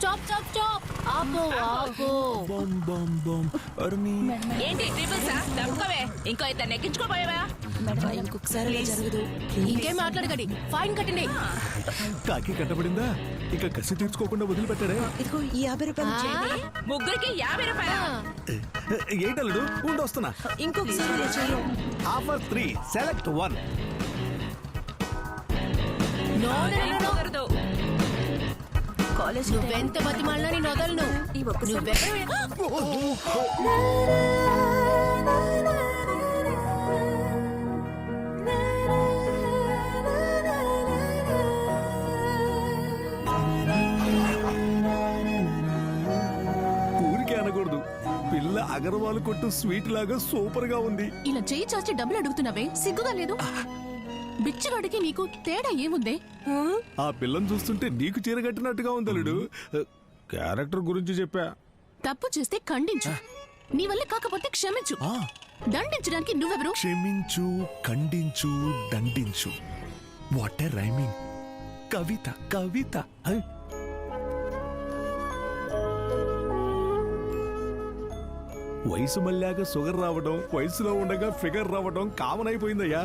Stop stop stop ఆపు ఆపు. Bum bum bum అర్మి ఏంటి ట్రిపుల్సా దమ్కవే ఇంకో ఇద్దరు నెక్కించుకోపోయావా? ఇంకొకసారి ఇలా జరగదు. ఇంకేం మాట్లాడకండి, ఫైన్ కట్టండి. కాకి కట్టబడిందా? ఇక కసి తీర్చుకోకుండా వదిలిపెట్టాడే. ఇదిగో ఈ 50 రూపాయలు. ముగ్గురికి 50 రూపాయలు. ఏంటల్లుడు ఉండి వస్తున్నా. ఇంకొకసారి ఇలా చెయ్యి. Offer 3 select 1. కుదరదు. కాలేజ్ నువ్వెంత బతిమాలినా నేను వదలను. ఊరికే అనకూడదు. పిల్ల అగర్వాల్ కొట్టు స్వీట్ లాగా సూపర్ గా ఉంది. ఇలా చేయి చాచి డబ్బులు అడుగుతున్నావే, సిగ్గుగా లేదు? బిచ్చగాడికి నీకు తేడా ఏముందే? ఆ పిల్లని చూస్తుంటే నీకు చీర కట్టినట్టుగా ఉంది అల్లుడు. క్యారెక్టర్ గురించి చెప్పా. తప్పు చేస్తే ఖండించు, నీ వల్ల కాకపోతే క్షమించు. దండించడానికి నువ్వెవరు? క్షమించు, ఖండించు, దండించు. What a rhyming. కవిత కవిత. వయసు మళ్ళాక షుగర్ రావడం, వయసులో ఉండగా ఫిగర్ రావడం కామన్ అయిపోయిందయ్యా.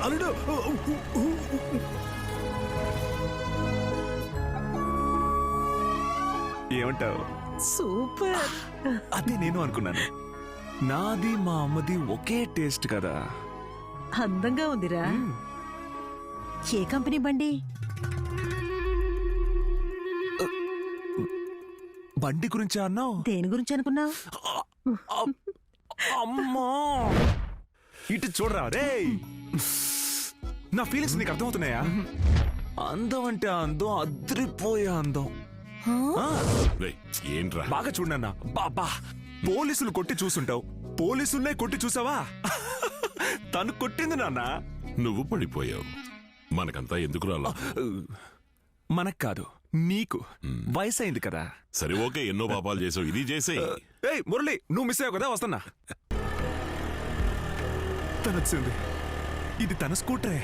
అల్లుడు ఏమంటావు? సూపర్. అదే నేను అనుకున్నాను. నాది మా అమ్మది ఒకే టేస్ట్ కదా. అందంగా ఉందిరా. ఏ కంపెనీ బండి? బండి గురించి అన్నావు? దేని గురించి అనుకున్నావు? అమ్మా ఇటు చూడరా రే. నా ఫీలింగ్స్ నీకు అర్థమవుతున్నాయా? అందం అంటే అందం, అద్రిపోయే అందం. ఏంట్రా బాగా చూడన్నా. బాబా పోలీసులు కొట్టి చూసుంటావు, పోలీసులనే కొట్టి చూసావా? తను కొట్టింది నాన్న. నువ్వు పడిపోయావు. మనకంతా ఎందుకు రాలా? మనకు కాదు, నీకు వయసు అయింది కదా. సరే ఓకే, ఎన్నో పాపాలు చేసావు, ఇది చేసేయ్. ఏయ్ మురళి, నువ్వు మిస్ అయ్యావు కదా, వస్తున్నా. తనొచ్చింది. ఇది తన స్కూటరే.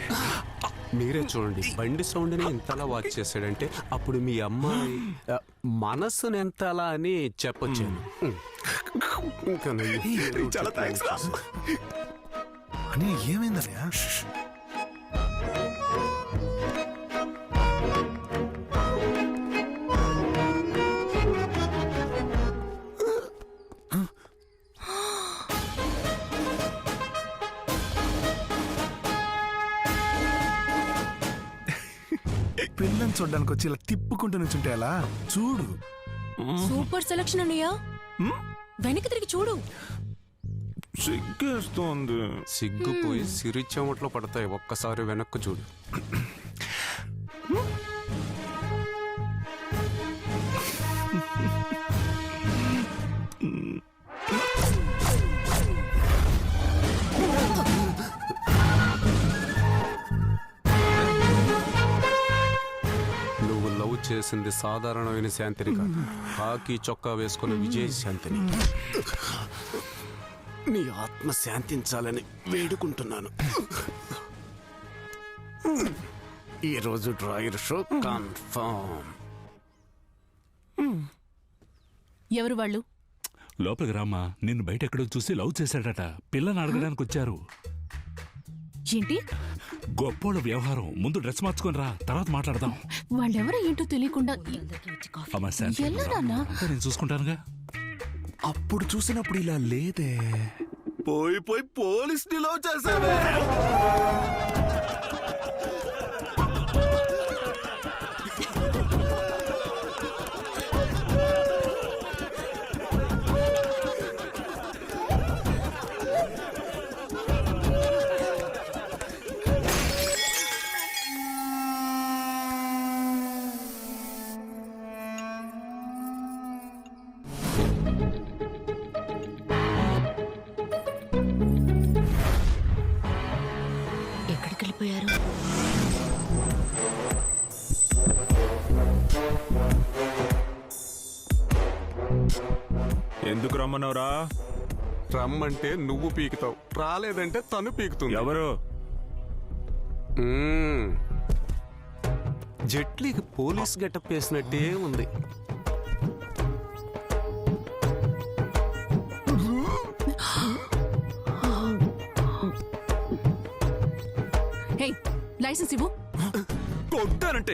మీరే చూడండి, బండి సౌండ్ ని ఎంతలా వాచ్ చేశాడంటే అప్పుడు మీ అమ్మాయి మనస్సును ఎంతలా అని చెప్పొచ్చాను. చాలా థ్యాంక్స్ రా. అని ఏమైందయ్యా? పిల్లని చూడడానికి వచ్చి ఇలా తిప్పుకుంటూ నుంచుంటే ఎలా? చూడు. సూపర్ సెలక్షన్ అన్నయ్యా, వెనక్కి తిరిగి చూడు. సిగ్గేస్తోంది. సిగ్గుపోయి సిరి చెమట్లో పడతాయి, ఒక్కసారి వెనక్కు చూడు. నువ్వు లవ్ చేసింది సాధారణమైన శాంతిని కాదు, హాకీ చొక్కా వేసుకున్న విజయ శాంతిని. నీ ఆత్మ శాంతించాలని వేడుకుంటున్నాను. ఈరోజు డ్రాయర్ షో కన్ఫర్మ్. ఎవరు వాళ్ళు? లోపలికి రామ్మా. నిన్ను బయట ఎక్కడో చూసి లవ్ చేశాడట. పిల్లని అడగడానికి వచ్చారు. ఏంటి గొప్పోళ్ళ వ్యవహారం. ముందు డ్రెస్ మార్చుకొని రా, తర్వాత మాట్లాడదాం. వాళ్ళెవరో ఏంటో తెలియకుండా అమ్మా శాంతి, ఎలా నాన్నా? నేను చూసుకుంటానుగా. అప్పుడు చూసినప్పుడు ఇలా లేదే. పోయి పోయి పోలీసుని లవ్ చేసావే. ఎందుకు రమ్మన్నావురా? రమ్మంటే నువ్వు పీకుతావు, రాలేదంటే తను పీకుతుంది. ఎవరు? జెట్లీకి పోలీస్ గెటప్ వేసినట్టే ఉంది. హే, లైసెన్స్ ఇవ్వు. కొట్టానంటే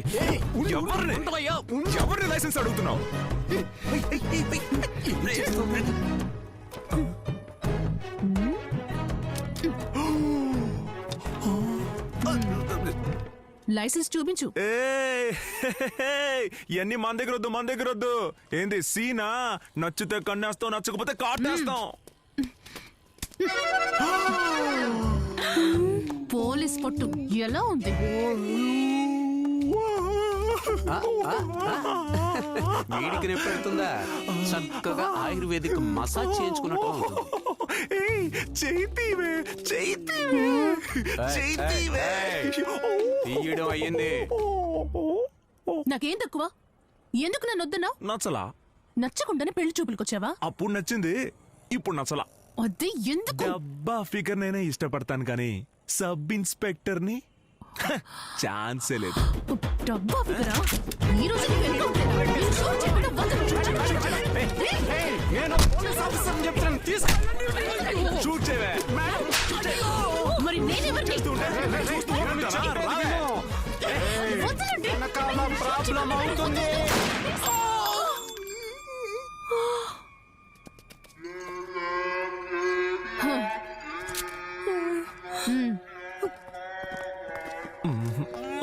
ఎవరిని లైసెన్స్ అడుగుతున్నావు? లైసెన్స్ చూపించు. ఇవన్నీ మన దగ్గర వద్దు, మన దగ్గర వద్దు. ఏంది సీనా? నచ్చితే కన్నేస్తాం, నచ్చకపోతే కాటేస్తాం. పోలీస్ పట్టు ఎలా ఉంది? వీడికి నొప్పి పెడుతుందా? చక్కగా ఆయుర్వేదిక్ మసాజ్ చేయించుకున్నట్టు ఉంటుంది. తీయడం అయ్యింది. నాకేం తక్కువ? ఎందుకు నన్ను వద్దన్నావు? నచ్చలా? నచ్చకుండానే పెళ్లి చూపులకొచ్చావా? అప్పుడు నచ్చింది, ఇప్పుడు నచ్చలా. వద్దే, ఎందుకు? డబ్బా ఫిగర్ నేనే ఇష్టపడతాను కానీ సబ్ ఇన్స్పెక్టర్ ని ఛాన్సే లేదు. డబ్బా ఫిగరా? ఈ రోజు నీకు ఎంత ఉంటుందా? ఈ షో చెప్పడం వదలు. నేను పోలీస్ ఆఫీసర్ని చెప్తాను, షూట్ చేయవే. మరి నేనెవరిని? వదలండి. వెనకాల ప్రాబ్లం అవుతుంది.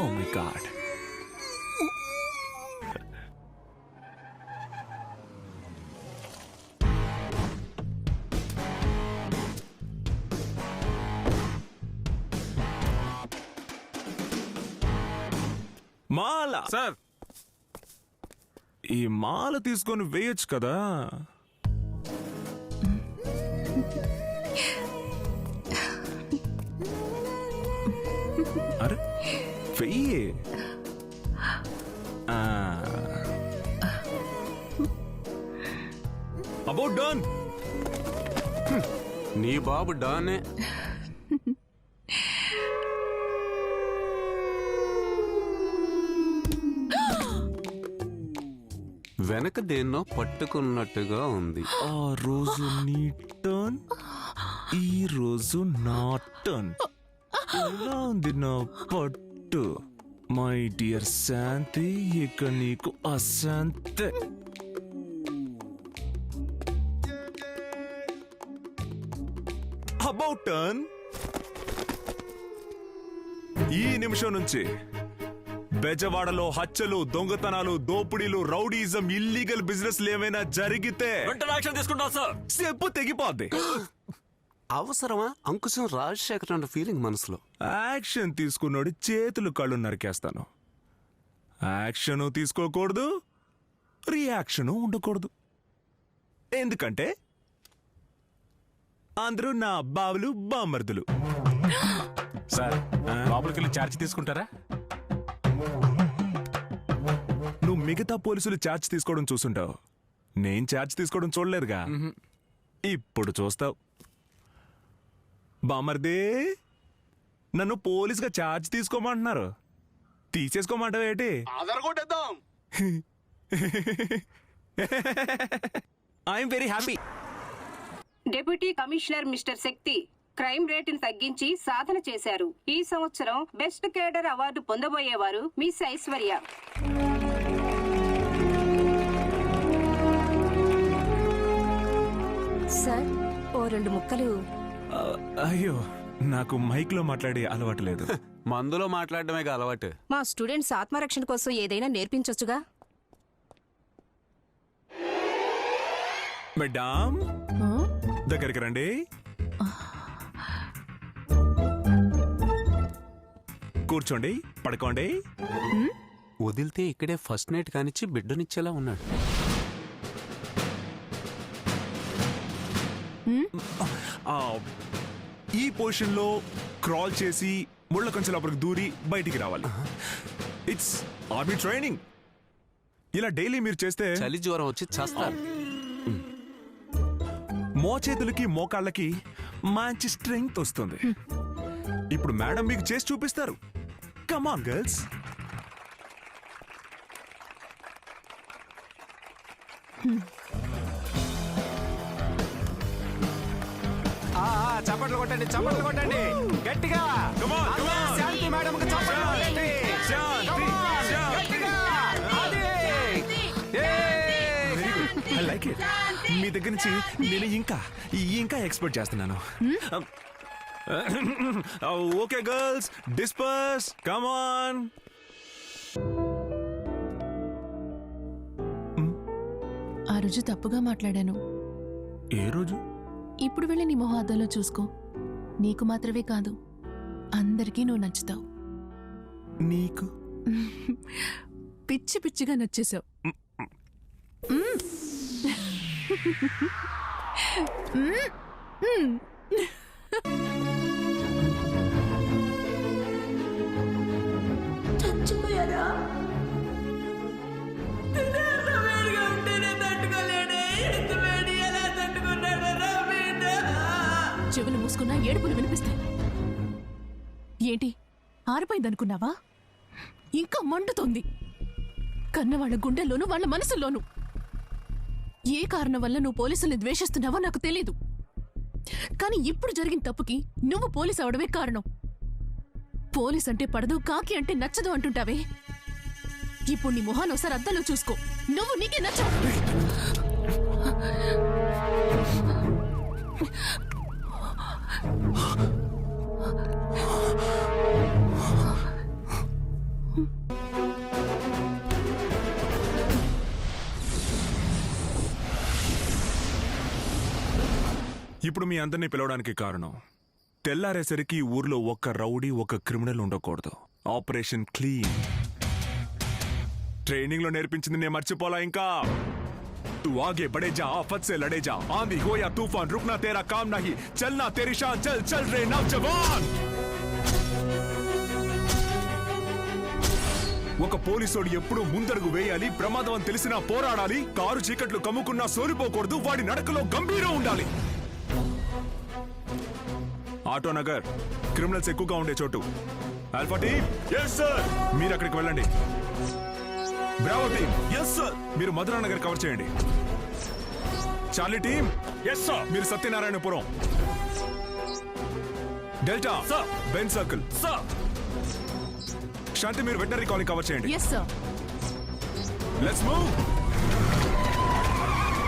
Oh my God. Mala sir, ఈ మాల తీసుకొని వేయొచ్చు కదా. అరే వెయ్యి. About done. నీ బాబు డానే. వెనక దేన్నో పట్టుకున్నట్టుగా ఉంది. ఆ రోజు నీ టర్న్, ఈ రోజు నా టర్న్. ఎలా ఉంది నా పట్టు? మై డియర్ శాంతి, ఇక నీకు అశాంతి. About turn. ఈ నిమిషం నుంచి బెజవాడలో హత్యలు, దొంగతనాలు, దోపిడీలు, రౌడీజం, ఇల్లీగల్ బిజినెస్ ఏమైనా జరిగితే తీసుకుంటాం సార్. చెప్పు తెగిపోద్ది. అవసరమా? అంకుశం రాజశేఖర్ అన్న ఫీలింగ్ మనసులో. యాక్షన్ తీసుకున్నోడి చేతులు కళ్ళు నరికేస్తాను. యాక్షన్ తీసుకోకూడదు, రియాక్షన్ ఉండకూడదు. ఎందుకంటే అందరూ నా బావులు, బామర్దులు. సార్, లోపలికి వెళ్ళి ఛార్జ్ తీసుకుంటారా? నువ్వు మిగతా పోలీసులు ఛార్జ్ తీసుకోవడం చూసుంటావు, నేను ఛార్జ్ తీసుకోవడం చూడలేదుగా. ఇప్పుడు చూస్తావు. బామర్దే, నన్ను పోలీసుగా ఛార్జ్ తీసుకోమంటున్నారు, తీసేసుకోమంటావేటి? I'm very happy. Deputy commissioner mister Shakti crime రేటును తగ్గించి సాధన చేశారు. ఈ సంవత్సరం బెస్ట్ కేడర్ అవార్డు పొందబోయేవారు మిస్ ఐశ్వర్య. సార్, ఓ 2 ముక్కలు. అయ్యో, నాకు మైక్ లో మాట్లాడే అలవాటు లేదు. మందులో మాట్లాడడమేగా అలవాటు. మా స్టూడెంట్స్ ఆత్మరక్షణ కోసం ఏదైనా నేర్పించొచ్చుగా. మేడం, దగ్గరికి రండి. కూర్చోండి, పడుకోండి. వదిలితే ఇక్కడే ఫస్ట్ నైట్ కానిచ్చి బిడ్డనిచ్చేలా ఉన్నాడు. ఈ పొజిషన్ లో క్రాల్ చేసి ముళ్ళ కొంచెం లోపలికి దూరి బయటికి రావాలి. It's army training. ఇలా డైలీ మీరు చేస్తే చలి జ్వరం వచ్చి చేస్తారు. మోచేతులకి మోకాళ్ళకి మంచి స్ట్రెంగ్త్ వస్తుంది. ఇప్పుడు మేడం మీకు చేసి చూపిస్తారు. కమాన్ గర్ల్స్. చప్పట్లు కొట్టండి, చప్పట్లు కొట్టండి గట్టిగా. Come on, come on. శాంతి మేడంకి చప్పట్లు కొట్టండి. శాంతి, గట్టిగా. అది. I like it. మీ దగ్గర నుంచి నేను ఇంకా ఎక్స్పెక్ట్ చేస్తున్నాను. Okay girls, disperse, come on. ఆ రోజు తప్పుగా మాట్లాడాను. ఏ రోజు? ఇప్పుడు వెళ్ళి నీ మొహం అద్దంలో చూసుకో. నీకు మాత్రమే కాదు, అందరికీ నువ్వు నచ్చుతావు. నీకు పిచ్చి పిచ్చిగా నచ్చేసావు. చెవులు మూసుకున్నా ఏడుపులు వినిపిస్తాయి. ఏంటి ఆరిపోయిందనుకున్నావా? ఇంకా మండుతోంది. కన్నవాళ్ల గుండెల్లోనూ వాళ్ళ మనసుల్లోనూ. ఏ కారణం వల్ల నువ్వు పోలీసుల్ని ద్వేషిస్తున్నావో నాకు తెలీదు, కానీ ఇప్పుడు జరిగిన తప్పుకి నువ్వు పోలీసు అవడమే కారణం. పోలీస్ అంటే పడదు, కాకి అంటే నచ్చదు అంటుంటావే. ఇప్పుడు నీ మొహాన్ని ఒకసారి అద్దంలో చూసుకో. నువ్వు నీకే నచ్చవు. ఇప్పుడు మీ అందరినీ పిలవడానికి కారణం, తెల్లారేసరికి ఊర్లో ఒక్క రౌడీ, ఒక్క క్రిమినల్ ఉండకూడదు. Operation clean. ట్రైనింగ్ లో నేర్పించింది నేను మర్చిపోలా ఇంకా. तू आगे बढ़े जा, आफत से लड़े जा, आंधी हो या तूफान, रुकना तेरा काम नहीं, चलना तेरी शान, चल चल रे नौजवान. ఒక పోలీసోడు ఎప్పుడూ ముందడుగు వేయాలి, ప్రమాదం అని తెలిసినా పోరాడాలి, కారు చీకట్లు కమ్ముకున్నా సోలిపోకూడదు, వాడి నడకలో గంభీరం ఉండాలి. ఆటో నగర్ క్రిమినల్స్ ఎక్కువగా ఉండే చోటు. ఆల్ఫా టీమ్, yes sir, మీరు అక్కడికి వెళ్ళండి. బ్రావో టీమ్, yes sir, మీరు మధురా నగర్ కవర్ చేయండి. చార్లీ టీమ్, yes sir, మీరు Satyanarayanapuram. Delta Sir, Benz circle. sir, Shanti, మీరు వెటనరీ కాలనీ కవర్ చేయండి. Yes sir. Let's move.